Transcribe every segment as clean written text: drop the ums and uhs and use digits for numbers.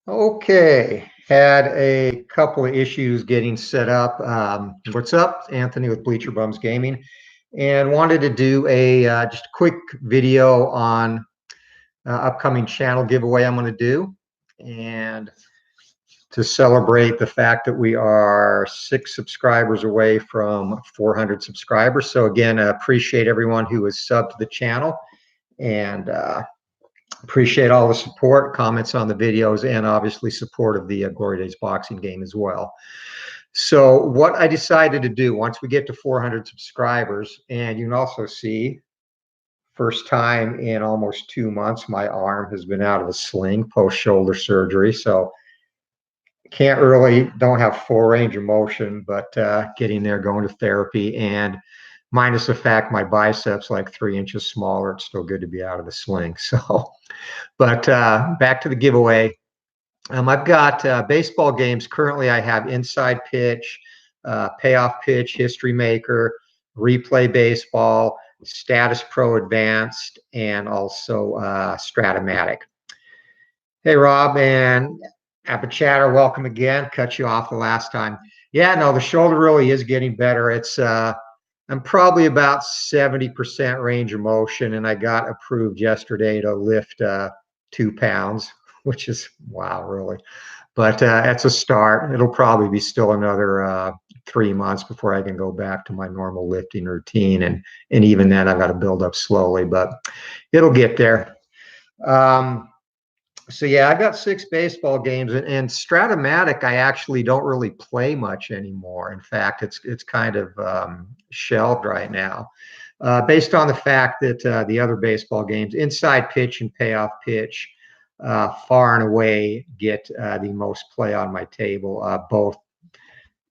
Okay, had a couple of issues getting set up. What's up? Anthony with Bleacher Bums Gaming, and wanted to do a just a quick video on upcoming channel giveaway I'm going to do, and to celebrate the fact that we are 6 subscribers away from 400 subscribers. So again, I appreciate everyone who has subbed to the channel, and appreciate all the support, comments on the videos, and obviously support of the Glory Days boxing game as well. So what I decided to do once we get to 400 subscribers, and you can also see, first time in almost 2 months, my arm has been out of a sling post shoulder surgery. So don't have full range of motion, but getting there, going to therapy, and minus the fact my biceps like 3 inches smaller, it's still good to be out of the sling. So, but back to the giveaway. I've got baseball games. Currently, I have Inside Pitch, Payoff Pitch, History Maker, Replay Baseball, Statis Pro Advanced, and also Stratomatic. Hey, Rob and APBA chatter, welcome again. Cut you off the last time. Yeah, no, the shoulder really is getting better. It's I'm probably about 70% range of motion, and I got approved yesterday to lift 2 pounds, which is wow, really. But that's a start. It'll probably be still another 3 months before I can go back to my normal lifting routine, and even then I've got to build up slowly, but it'll get there. So yeah, I've got 6 baseball games, and Stratomatic I actually don't really play much anymore. In fact, it's kind of shelved right now, based on the fact that the other baseball games, Inside Pitch and Payoff Pitch, far and away get the most play on my table. Both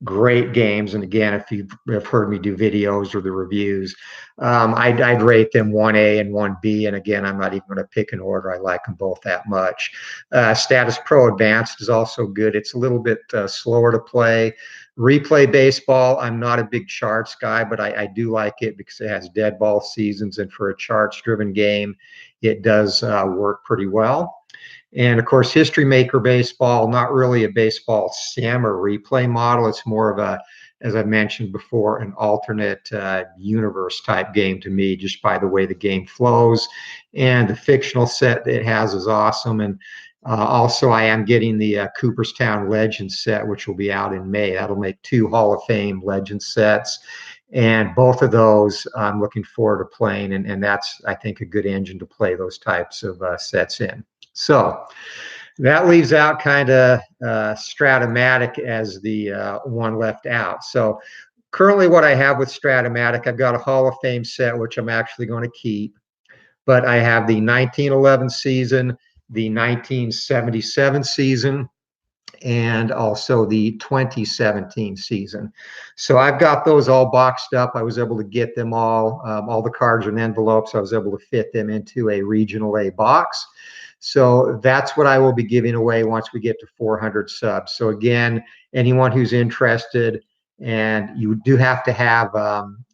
great games, and again, if you have heard me do videos or the reviews, I'd rate them 1A and 1B, and again, I'm not even going to pick an order. I like them both that much. Statis Pro Advanced is also good. It's a little bit slower to play. Replay Baseball, I'm not a big charts guy, but I do like it because it has dead ball seasons, and for a charts driven game it does work pretty well. And of course, History Maker Baseball, not really a baseball sim or replay model. It's more of a, as I mentioned before, an alternate universe type game to me, just by the way the game flows. And the fictional set it has is awesome. And also, I am getting the Cooperstown Legends set, which will be out in May. That'll make 2 Hall of Fame Legends sets. And both of those I'm looking forward to playing. And that's, I think, a good engine to play those types of sets in. So that leaves out kind of Stratomatic as the one left out. So currently what I have with Stratomatic, I've got a Hall of Fame set, which I'm actually going to keep. But I have the 1911 season, the 1977 season, and also the 2017 season. So I've got those all boxed up. I was able to get them all the cards in envelopes. I was able to fit them into a regional A box. So that's what I will be giving away once we get to 400 subs. So again, anyone who's interested, and you do have to have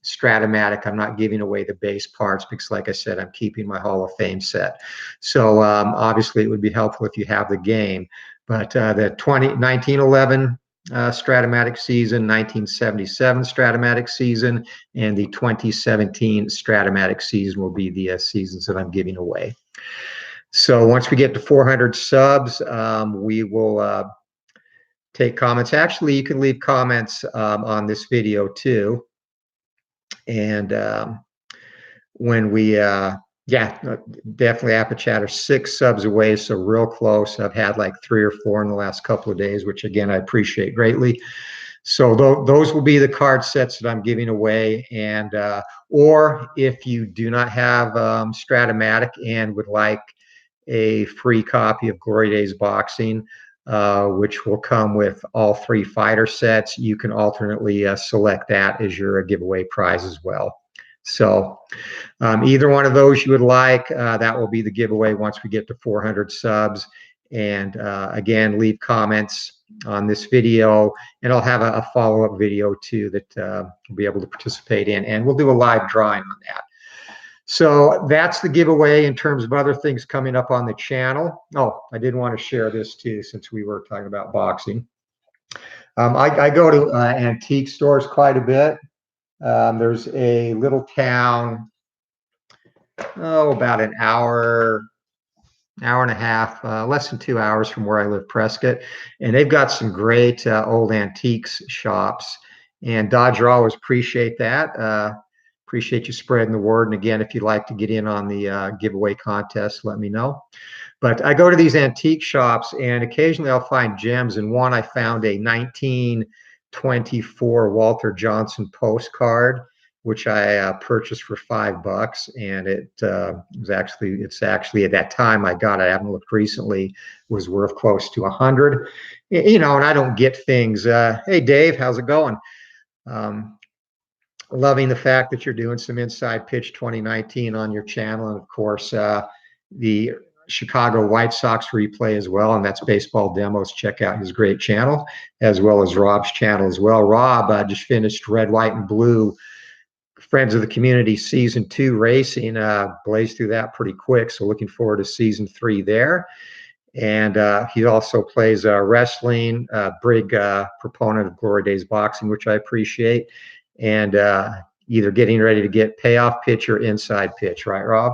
Stratomatic. I'm not giving away the base parts because, like I said, I'm keeping my Hall of Fame set. So obviously it would be helpful if you have the game. But the 1911 Stratomatic season, 1977 Stratomatic season, and the 2017 Stratomatic season will be the seasons that I'm giving away. So once we get to 400 subs, we will take comments. Actually, you can leave comments on this video too. And when we, yeah, definitely APBA chatter, 6 subs away, so real close. I've had like 3 or 4 in the last couple of days, which again, I appreciate greatly. So those will be the card sets that I'm giving away. And or if you do not have Stratomatic and would like a free copy of Glory Days Boxing, which will come with all 3 fighter sets, you can alternately select that as your giveaway prize as well. So either one of those you would like, that will be the giveaway once we get to 400 subs. And again, leave comments on this video, and I'll have a follow-up video too that we'll be able to participate in, and we'll do a live drawing on that. So that's the giveaway in terms of other things coming up on the channel. Oh, I did want to share this too, since we were talking about boxing. I go to antique stores quite a bit. There's a little town, about an hour and a half, less than 2 hours from where I live, Prescott, and they've got some great old antiques shops. And Dodger, always appreciate that. Appreciate you spreading the word. And again, if you'd like to get in on the giveaway contest, let me know. But I go to these antique shops, and occasionally I'll find gems. And one, I found a 1924 Walter Johnson postcard, which I purchased for $5, and it's actually at that time I got it. I haven't looked recently. Was worth close to 100. And I don't get things. Hey Dave, how's it going? Loving the fact that you're doing some Inside Pitch 2019 on your channel, and of course the Chicago White Sox replay as well, and that's Baseball Demos. Check out his great channel, as well as Rob's channel as well. Rob just finished Red, White, and Blue Friends of the Community Season 2 racing, blazed through that pretty quick, so looking forward to Season 3 there. And he also plays wrestling, big proponent of Glory Days boxing, which I appreciate, and either getting ready to get Payoff Pitch or Inside Pitch, right, Rob?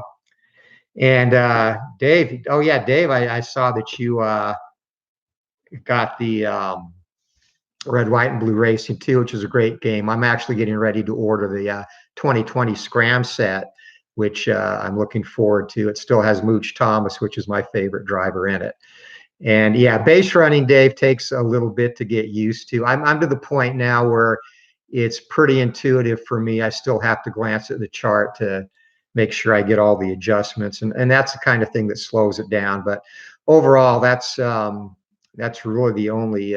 And Dave, oh yeah, Dave, I saw that you got the Red, White, and Blue Racing 2, which is a great game. I'm actually getting ready to order the 2020 Scram set, which I'm looking forward to. It still has Mooch Thomas, which is my favorite driver in it. And yeah, base running, Dave, takes a little bit to get used to. I'm to the point now where it's pretty intuitive for me. I still have to glance at the chart to make sure I get all the adjustments, and that's the kind of thing that slows it down. But overall, that's really the only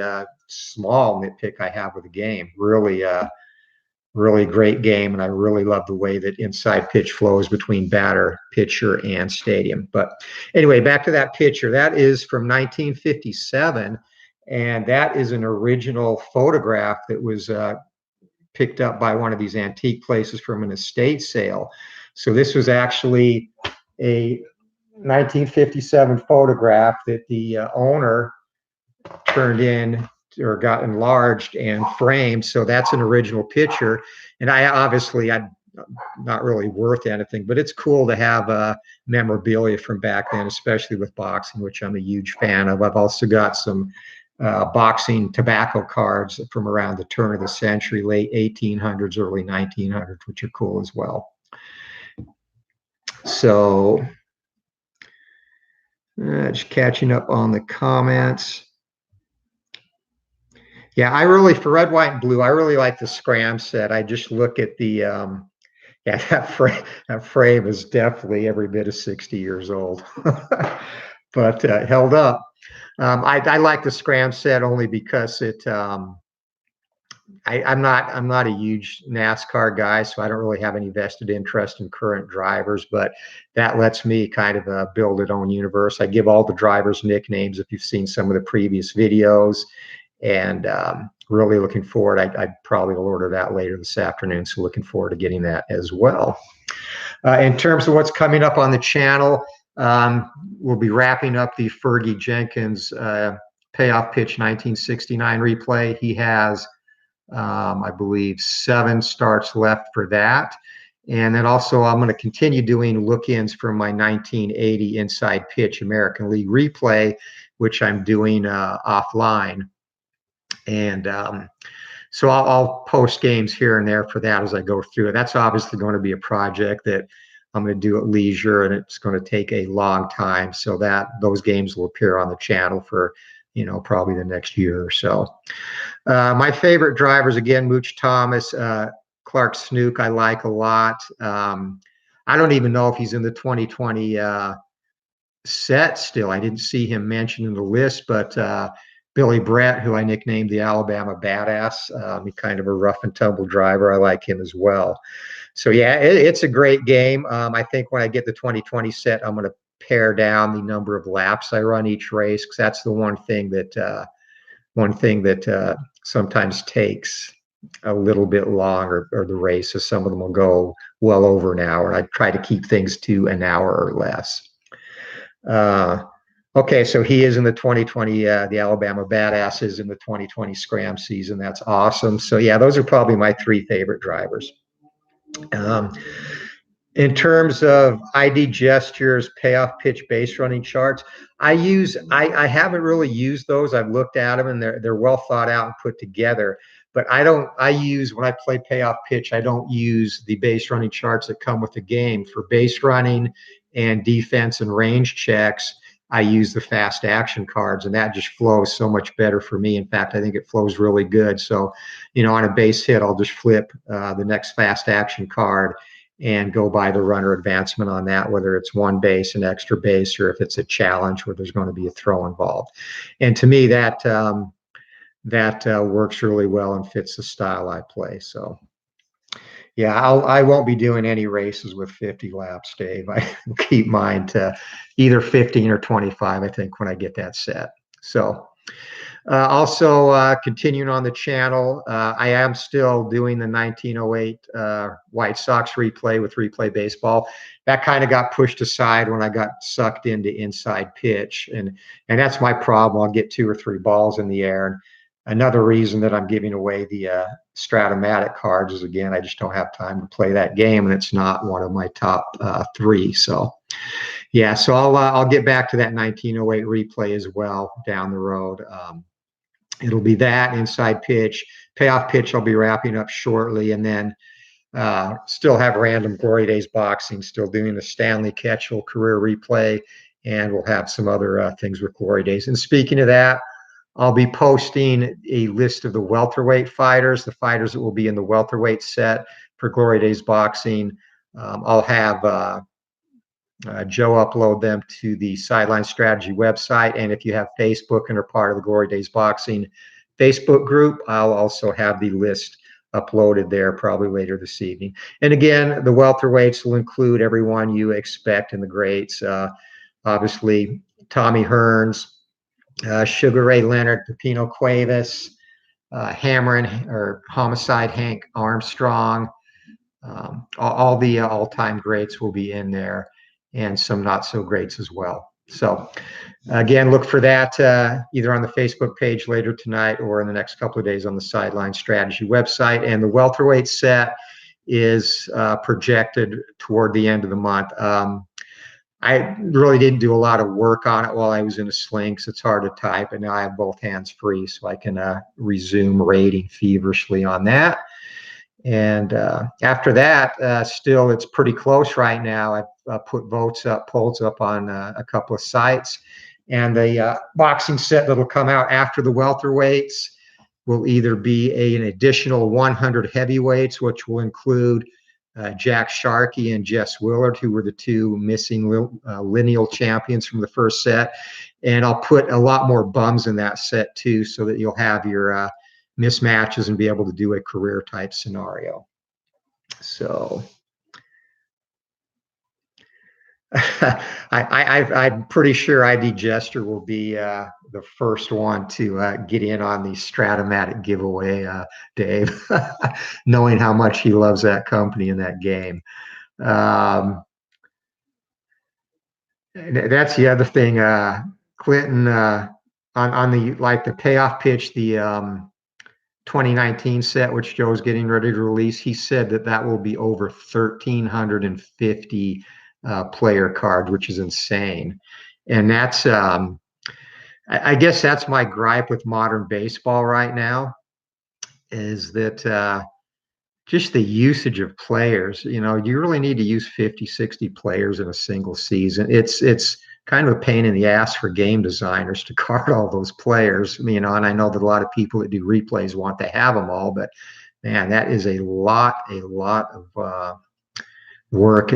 small nitpick I have with the game. Really, really great game, and I really love the way that Inside Pitch flows between batter, pitcher, and stadium. But anyway, back to that picture. That is from 1957, and that is an original photograph that was picked up by one of these antique places from an estate sale. So this was actually a 1957 photograph that the owner turned in or got enlarged and framed. So that's an original picture. And I'm not really worth anything, but it's cool to have memorabilia from back then, especially with boxing, which I'm a huge fan of. I've also got some boxing tobacco cards from around the turn of the century, late 1800s, early 1900s, which are cool as well. So just catching up on the comments. Yeah, for Red, White, and Blue, I really like the Scram set. I just look at the, that frame is definitely every bit of 60 years old, but held up. I like the Scram set only because I'm not a huge NASCAR guy, so I don't really have any vested interest in current drivers, but that lets me kind of build its own universe. I give all the drivers nicknames if you've seen some of the previous videos, and really looking forward. I probably will order that later this afternoon, so looking forward to getting that as well. In terms of what's coming up on the channel, we'll be wrapping up the Fergie Jenkins Payoff Pitch 1969 replay. He has I believe 7 starts left for that. And then also I'm going to continue doing look-ins from my 1980 Inside Pitch American League replay, which I'm doing offline. And so I'll post games here and there for that as I go through it. That's obviously going to be a project that I'm going to do at leisure, and it's going to take a long time. So that those games will appear on the channel for, probably the next year or so. My favorite drivers, again, Mooch Thomas, Clark Snook, I like a lot. I don't even know if he's in the 2020 set still. I didn't see him mentioned in the list, but Billy Brett, who I nicknamed the Alabama Badass, he's kind of a rough and tumble driver. I like him as well. So yeah, it's a great game. I think when I get the 2020 set, I'm going to pare down the number of laps I run each race, because that's the one thing that sometimes takes a little bit long, or the races. Some of them will go well over an hour. I try to keep things to an hour or less. Okay, so he is in the 2020, the Alabama Badass is in the 2020 Scram season. That's awesome. So yeah, those are probably my three favorite drivers. In terms of ID gestures, payoff pitch, base running charts, I haven't really used those. I've looked at them and they're well thought out and put together. But when I play payoff pitch, I don't use the base running charts that come with the game. For base running and defense and range checks, I use the fast action cards, and that just flows so much better for me. In fact, I think it flows really good. So, on a base hit, I'll just flip the next fast action card and go by the runner advancement on that, whether it's one base, an extra base, or if it's a challenge where there's going to be a throw involved. And to me, that works really well and fits the style I play. So yeah, I won't be doing any races with 50 laps, Dave. I keep mine to either 15 or 25, I think, when I get that set. So also continuing on the channel, I am still doing the 1908 White Sox replay with Replay Baseball. That kind of got pushed aside when I got sucked into inside pitch, and that's my problem. I'll get 2 or 3 balls in the air. And another reason that I'm giving away the Stratomatic cards is, again, I just don't have time to play that game, and it's not one of my top 3. So yeah, so I'll get back to that 1908 replay as well down the road. It'll be that inside pitch, payoff pitch. I'll be wrapping up shortly, and then still have random Glory Days boxing, still doing the Stanley Ketchel career replay, and we'll have some other things with Glory Days. And speaking of that, I'll be posting a list of the welterweight fighters, the fighters that will be in the welterweight set for Glory Days boxing. I'll have Joe upload them to the Sideline Strategy website. And if you have Facebook and are part of the Glory Days Boxing Facebook group, I'll also have the list uploaded there probably later this evening. And again, the welterweights will include everyone you expect in the greats. Obviously, Tommy Hearns, Sugar Ray Leonard, Pepino Cuevas, Hammerin' or Homicide Hank Armstrong. All the all-time greats will be in there, and some not so greats as well. So again, look for that either on the Facebook page later tonight or in the next couple of days on the Sideline Strategy website. And the welterweight set is projected toward the end of the month. I really didn't do a lot of work on it while I was in a sling, so it's hard to type, and now I have both hands free, so I can resume rating feverishly on that. And after that, still, it's pretty close right now. I've put polls up on a couple of sites. And the boxing set that'll come out after the welterweights will either be an additional 100 heavyweights, which will include Jack Sharkey and Jess Willard, who were the 2 missing lineal champions from the first set. And I'll put a lot more bums in that set, too, so that you'll have your mismatches and be able to do a career type scenario. So I'm pretty sure ID Gesture will be the first one to get in on the Strat-o-matic giveaway, Dave, knowing how much he loves that company and that game. That's the other thing, Clinton, on the payoff pitch, the 2019 set, which Joe's getting ready to release, he said that will be over 1,350 player cards, which is insane. And that's, I guess that's my gripe with modern baseball right now, is that just the usage of players. You really need to use 50, 60 players in a single season. It's kind of a pain in the ass for game designers to card all those players, and I know that a lot of people that do replays want to have them all, but man, that is a lot of work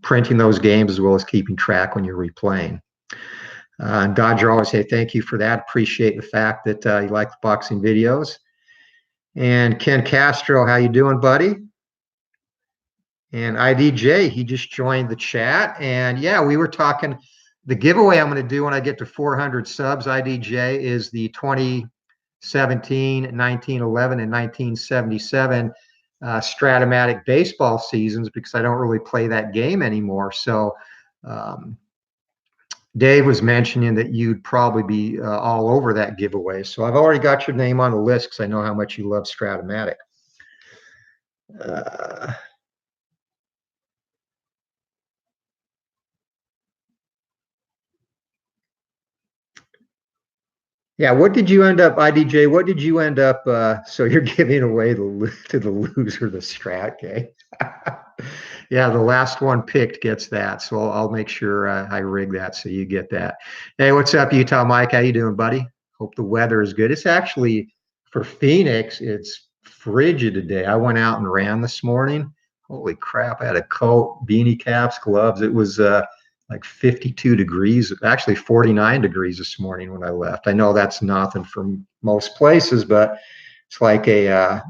printing those games as well as keeping track when you're replaying. Dodger always say thank you for that. Appreciate the fact that you like the boxing videos. And Ken Castro, how you doing, buddy? And IDJ, he just joined the chat. And yeah, we were talking. The giveaway I'm going to do when I get to 400 subs, IDJ, is the 1911, and 1977 Stratomatic baseball seasons because I don't really play that game anymore. So Dave was mentioning that you'd probably be all over that giveaway. So I've already got your name on the list because I know how much you love Stratomatic. Yeah, what did you end up, IDJ? What did you end up? So you're giving away to the loser the Strat game. Yeah, the last one picked gets that. So I'll make sure I rig that so you get that. Hey, what's up, Utah Mike? How you doing, buddy? Hope the weather is good. It's actually for Phoenix. It's frigid today. I went out and ran this morning. Holy crap! I had a coat, beanie caps, gloves. It was like 52 degrees, actually 49 degrees this morning when I left. I know that's nothing from most places, but it's like a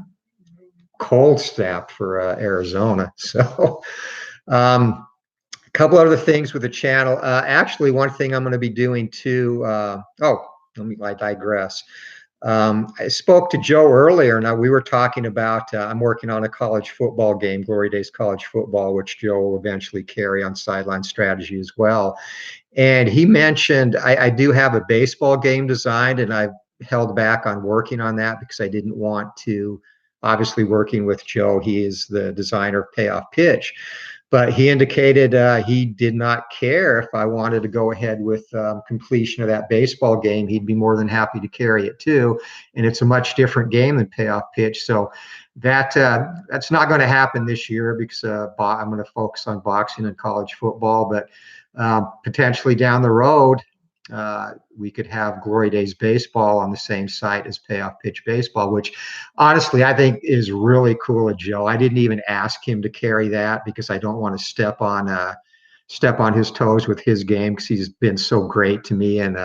cold snap for Arizona. So a couple other things with the channel. Actually, one thing I'm going to be doing too. I digress. I spoke to Joe earlier. Now we were talking about, I'm working on a college football game, Glory Days College Football, which Joe will eventually carry on Sideline Strategy as well. And he mentioned, I do have a baseball game designed, and I've held back on working on that because I didn't want to, obviously working with Joe, he is the designer of Payoff Pitch. But he indicated he did not care if I wanted to go ahead with completion of that baseball game. He'd be more than happy to carry it too. And it's a much different game than Payoff Pitch. So that's not going to happen this year because I'm going to focus on boxing and college football. But potentially down the road, we could have Glory Days baseball on the same site as Payoff Pitch baseball, which honestly I think is really cool of Joe. I didn't even ask him to carry that because I don't want to step on his toes with his game because he's been so great to me and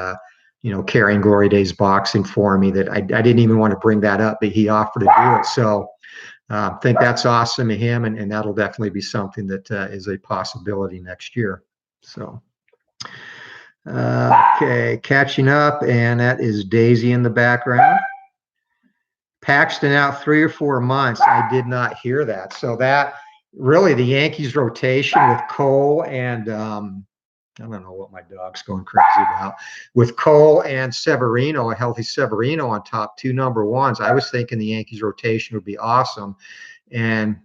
carrying Glory Days boxing for me that I didn't even want to bring that up, but he offered to do it. So I think that's awesome of him, and that'll definitely be something that is a possibility next year. So. Okay, catching up, and that is Daisy in the background. Paxton out 3 or 4 months. I did not hear that. So that really the Yankees rotation with Cole and I don't know what my dog's going crazy about. With Cole and Severino, a healthy Severino on top, 2 number ones. I was thinking the Yankees rotation would be awesome. And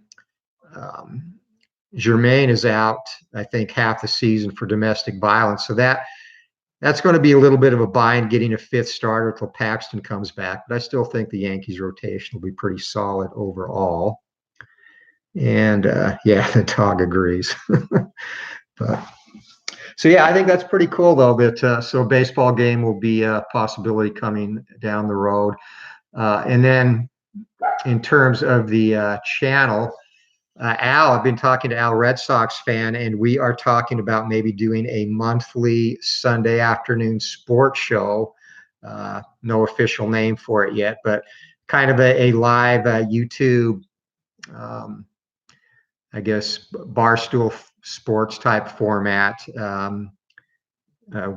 Jermaine is out, I think, half the season for domestic violence. So that's going to be a little bit of a bind getting a 5th starter till Paxton comes back. But I still think the Yankees rotation will be pretty solid overall. And yeah, the dog agrees. So yeah, I think that's pretty cool though. That so baseball game will be a possibility coming down the road. And then in terms of the channel, Al, I've been talking to Al, Red Sox fan, and we are talking about maybe doing a monthly Sunday afternoon sports show. No official name for it yet, but kind of a live YouTube, I guess, barstool sports type format,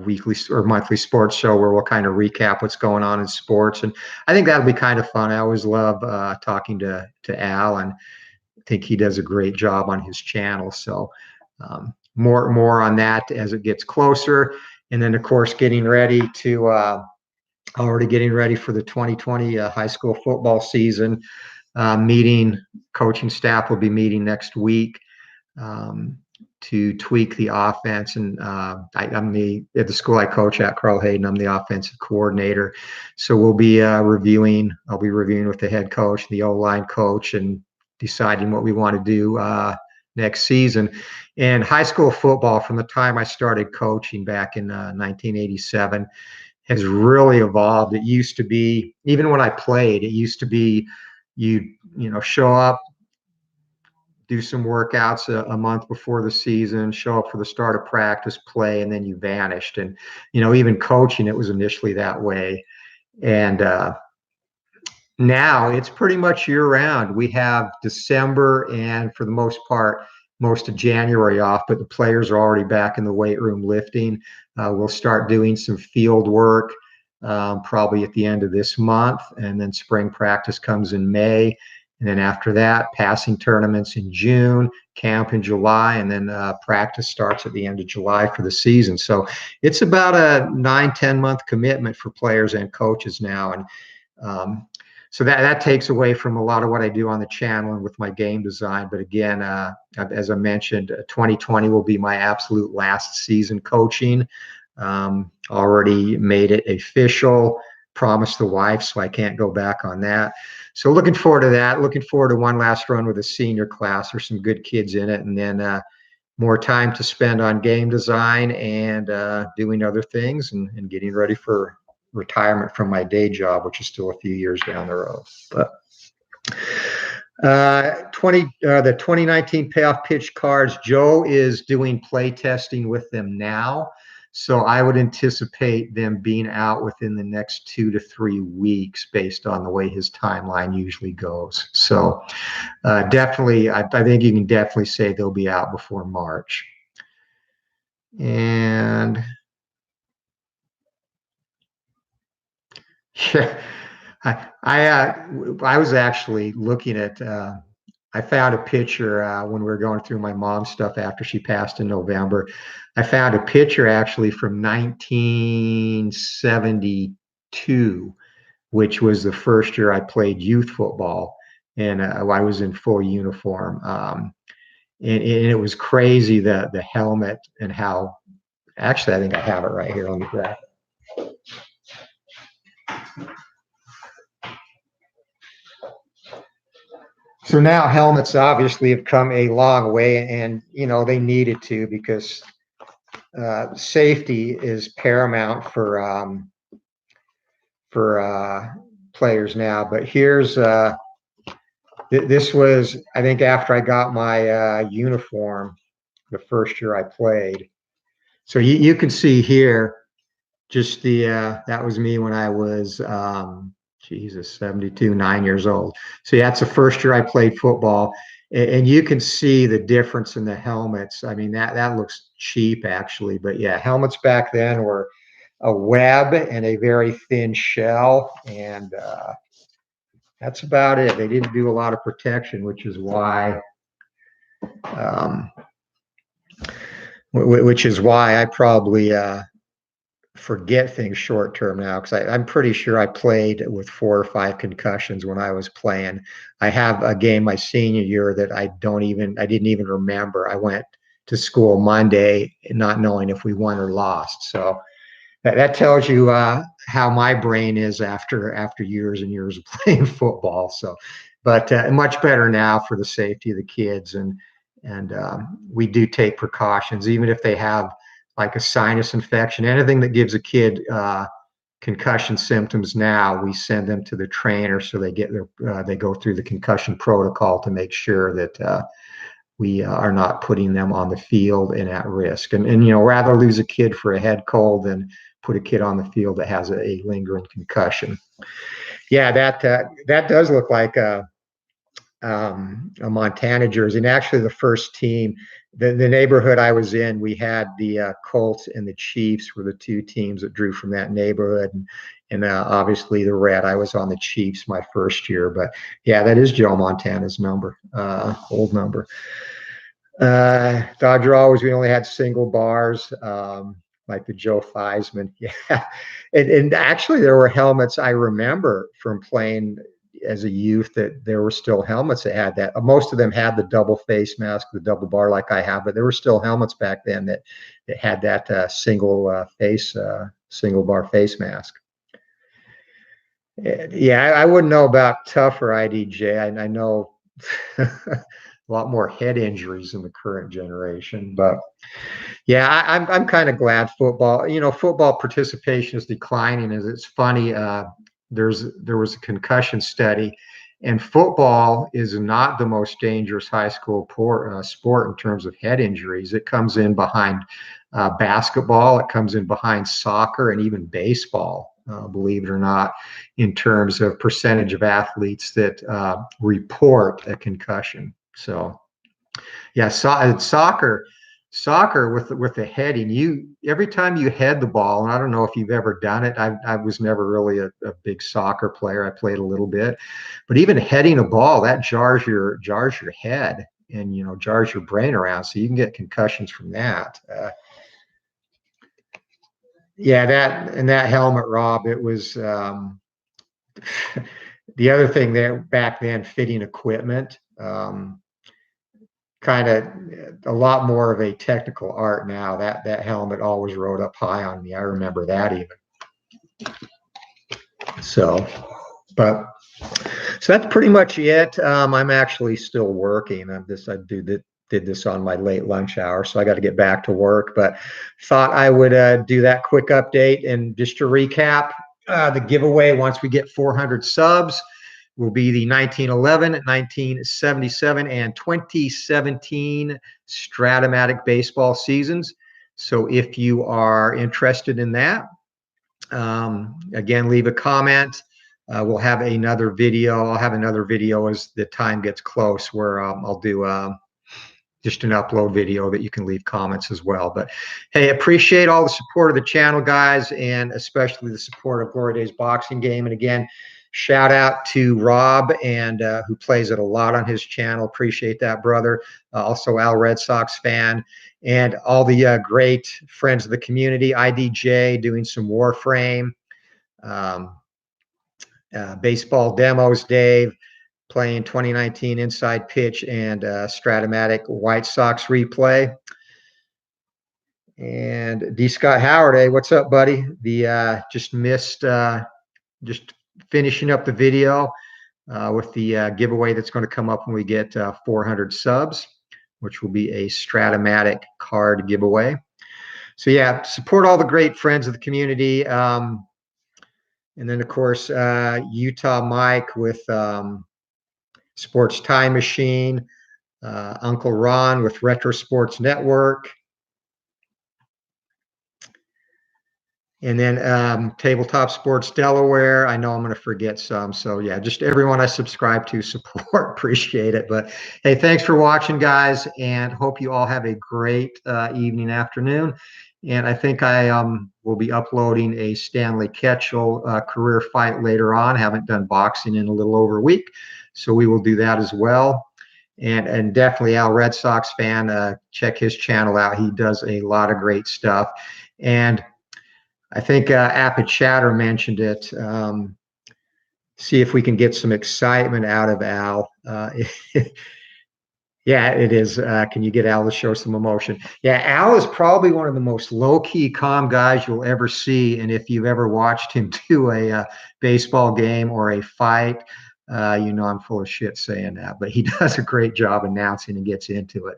weekly or monthly sports show where we'll kind of recap what's going on in sports. And I think that'll be kind of fun. I always love talking to Al, and think he does a great job on his channel. So more on that as it gets closer. And then of course, already getting ready for the 2020 high school football season. Coaching staff will be meeting next week to tweak the offense. And at the school I coach at, Carl Hayden, I'm the offensive coordinator. So I'll be reviewing with the head coach, the O-line coach, and deciding what we want to do next season. And high school football, from the time I started coaching back in 1987, has really evolved. It used to be, even when I played, it used to be you show up, do some workouts a month before the season, show up for the start of practice, play, and then you vanished. And even coaching, it was initially that way. And now it's pretty much year round. We have December and for the most part, most of January off, but the players are already back in the weight room lifting. We'll start doing some field work probably at the end of this month, and then spring practice comes in May. And then after that, passing tournaments in June, camp in July, and then practice starts at the end of July for the season. So it's about a 9-10 month commitment for players and coaches now. And so that takes away from a lot of what I do on the channel and with my game design. But again, as I mentioned, 2020 will be my absolute last season coaching. Already made it official, promised the wife, so I can't go back on that. So looking forward to that. Looking forward to one last run with a senior class. There's some good kids in it, and then more time to spend on game design and doing other things and getting ready for retirement from my day job, which is still a few years down the road. But the 2019 Payoff pitch cards, Joe is doing play testing with them now. So I would anticipate them being out within the next 2 to 3 weeks based on the way his timeline usually goes. So definitely, I think you can definitely say they'll be out before March. And yeah, I was actually looking at, I found a picture when we were going through my mom's stuff after she passed in November. I found a picture actually from 1972, which was the first year I played youth football, and I was in full uniform. And it was crazy, the helmet and how, actually, I think I have it right here. Let me grab it. So now helmets obviously have come a long way, and they needed to, because safety is paramount for players now. But here's this was, I think, after I got my uniform the first year I played. So you can see here just the that was me when I was 72, 9 years old. So yeah, that's the first year I played football. And you can see the difference in the helmets. I mean, that looks cheap actually, but yeah, helmets back then were a web and a very thin shell, and that's about it. They didn't do a lot of protection, which is why I probably forget things short term now, because I'm pretty sure I played with 4 or 5 concussions when I was playing. I have a game my senior year that I didn't even remember. I went to school Monday not knowing if we won or lost. So that tells you how my brain is after years and years of playing football. So, but much better now for the safety of the kids, and we do take precautions, even if they have like a sinus infection, anything that gives a kid concussion symptoms. Now we send them to the trainer, so they go through the concussion protocol to make sure that we are not putting them on the field and at risk. And rather lose a kid for a head cold than put a kid on the field that has a lingering concussion. Yeah, that does look like a Montana jersey. And actually, the first team, the neighborhood I was in, we had the Colts and the Chiefs were the 2 teams that drew from that neighborhood, and obviously the Red. I was on the Chiefs my first year, but yeah, that is Joe Montana's number, old number. Dodger always, we only had single bars, like the Joe Theismann. Yeah, and actually there were helmets I remember from playing as a youth, that there were still helmets that had that. Most of them had the double face mask, the double bar like I have, but there were still helmets back then that had that single bar face mask. Yeah, I wouldn't know about tougher IDJ. I know a lot more head injuries in the current generation, but yeah, I'm kind of glad football participation is declining. As it's funny, there was a concussion study, and football is not the most dangerous high school sport in terms of head injuries. It comes in behind basketball, it comes in behind soccer, and even baseball, believe it or not, in terms of percentage of athletes that report a concussion. So yeah, soccer, soccer with the heading, every time you head the ball, and I don't know if you've ever done it. I was never really a big soccer player. I played a little bit, but even heading a ball, that jars your head, and jars your brain around, so you can get concussions from that. Yeah, that helmet, Rob, it was the other thing there back then, fitting equipment. Kind of a lot more of a technical art now. That helmet always rode up high on me. I remember that even. So that's pretty much it. I'm actually still working. I did this on my late lunch hour, so I got to get back to work. But thought I would do that quick update. And just to recap, the giveaway once we get 400 subs will be the 1911, 1977, and 2017 Stratomatic baseball seasons. So if you are interested in that, again, leave a comment. We'll have another video. I'll have another video as the time gets close where I'll do just an upload video that you can leave comments as well. But hey, appreciate all the support of the channel, guys, and especially the support of Glory Days Boxing Game. And again, shout out to Rob, and who plays it a lot on his channel. Appreciate that, brother. Also, Al Red Sox fan, and all the great friends of the community. IDJ doing some Warframe, baseball demos. Dave playing 2019 Inside Pitch and Stratomatic White Sox replay. And D. Scott Howard, hey, what's up, buddy? The just missed just finishing up the video with the giveaway that's going to come up when we get 400 subs, which will be a Stratomatic card giveaway. So yeah, support all the great friends of the community. And then of course, Utah Mike with Sports Time Machine, Uncle Ron with Retro Sports Network, and then Tabletop Sports Delaware. I know I'm going to forget some. So yeah, just everyone I subscribe to, support, appreciate it. But hey, thanks for watching, guys, and hope you all have a great evening, afternoon. And I think I will be uploading a Stanley Ketchel career fight later on. Haven't done boxing in a little over a week, so we will do that as well. And definitely Al Red Sox fan, check his channel out. He does a lot of great stuff. And I think APBA Chatter mentioned it. See if we can get some excitement out of Al. Yeah, it is. Can you get Al to show some emotion? Yeah, Al is probably one of the most low-key, calm guys you'll ever see. And if you've ever watched him do a baseball game or a fight, you know I'm full of shit saying that. But he does a great job announcing and gets into it.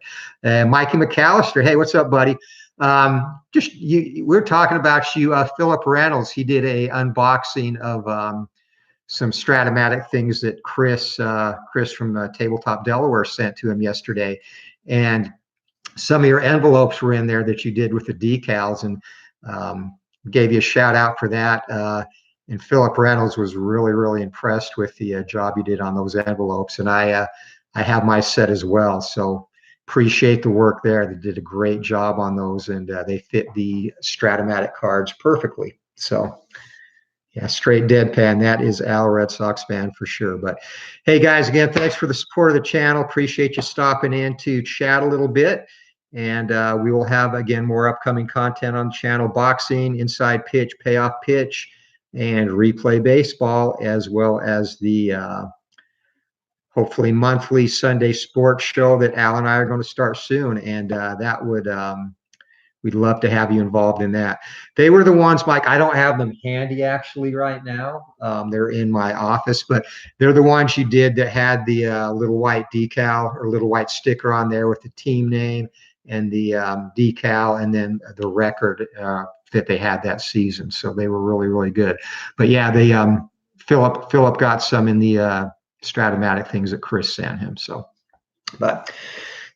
Mikey McAllister, hey, what's up, buddy? We're talking about you, Philip Reynolds. He did a unboxing of some Stratomatic things that Chris from Tabletop Delaware sent to him yesterday, and some of your envelopes were in there that you did with the decals, and gave you a shout out for that. And Philip Reynolds was really impressed with the job you did on those envelopes, and I have my set as well, so appreciate the work there. They did a great job on those, and they fit the Stratomatic cards perfectly. So yeah, straight deadpan. That is Al Red Sox fan for sure. But hey, guys, again, thanks for the support of the channel. Appreciate you stopping in to chat a little bit. And we will have, again, more upcoming content on the channel. Boxing, Inside Pitch, Payoff Pitch, and Replay Baseball, as well as the hopefully monthly Sunday sports show that Al and I are going to start soon. And that would... we'd love to have you involved in that. They were the ones, Mike, I don't have them handy actually right now. They're in my office, but they're the ones you did that had the little white decal or little white sticker on there with the team name and the decal, and then the record that they had that season. So they were really good. But yeah, they Philip got some in the Stratomatic things that Chris sent him. So, but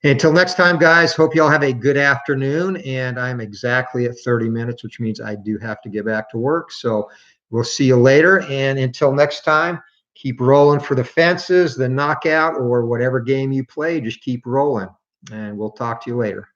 until next time, guys, hope you all have a good afternoon. And I'm exactly at 30 minutes, which means I do have to get back to work. So we'll see you later. And until next time, keep rolling for the fences, the knockout, or whatever game you play. Just keep rolling. And we'll talk to you later.